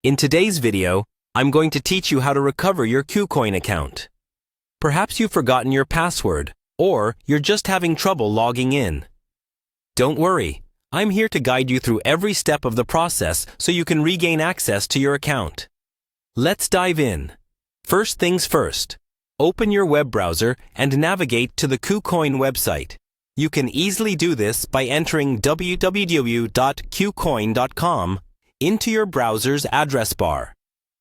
In today's video, I'm going to teach you how to recover your Kucoin account. Perhaps you've forgotten your password, or you're just having trouble logging in. Don't worry, I'm here to guide you through every step of the process so you can regain access to your account. Let's dive in. First things first, open your web browser and navigate to the Kucoin website. You can easily do this by entering www.kucoin.com into your browser's address bar.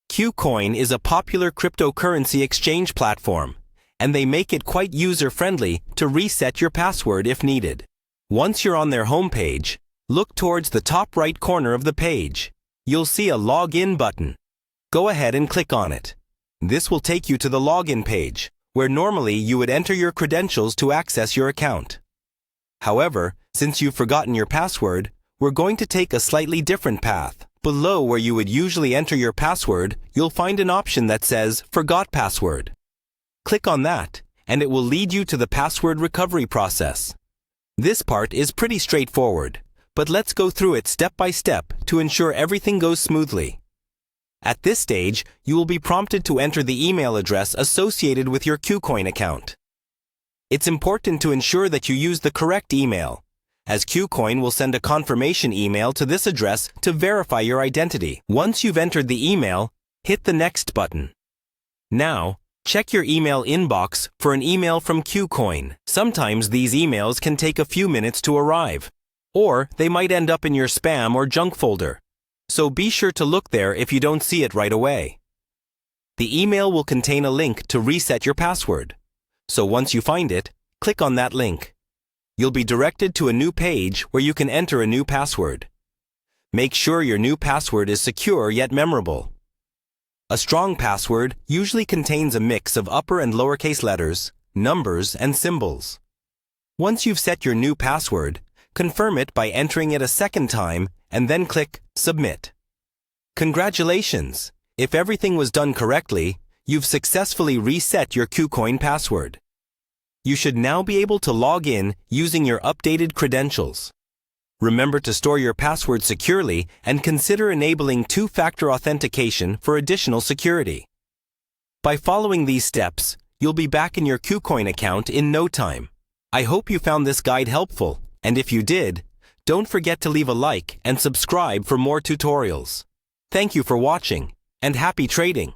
Kucoin is a popular cryptocurrency exchange platform, and they make it quite user-friendly to reset your password if needed. Once you're on their homepage, look towards the top right corner of the page. You'll see a login button. Go ahead and click on it. This will take you to the login page, where normally you would enter your credentials to access your account. However, since you've forgotten your password, we're going to take a slightly different path. Below where you would usually enter your password, you'll find an option that says Forgot Password. Click on that, and it will lead you to the password recovery process. This part is pretty straightforward, but let's go through it step by step to ensure everything goes smoothly. At this stage, you will be prompted to enter the email address associated with your Kucoin account. It's important to ensure that you use the correct email, as Kucoin will send a confirmation email to this address to verify your identity. Once you've entered the email, hit the Next button. Now, check your email inbox for an email from Kucoin. Sometimes these emails can take a few minutes to arrive, or they might end up in your spam or junk folder. So be sure to look there if you don't see it right away. The email will contain a link to reset your password. So once you find it, click on that link. You'll be directed to a new page where you can enter a new password. Make sure your new password is secure yet memorable. A strong password usually contains a mix of upper and lowercase letters, numbers, and symbols. Once you've set your new password, confirm it by entering it a second time and then click Submit. Congratulations! If everything was done correctly, you've successfully reset your Kucoin password. You should now be able to log in using your updated credentials. Remember to store your password securely and consider enabling two-factor authentication for additional security. By following these steps, you'll be back in your Kucoin account in no time. I hope you found this guide helpful, and if you did, don't forget to leave a like and subscribe for more tutorials. Thank you for watching, and happy trading!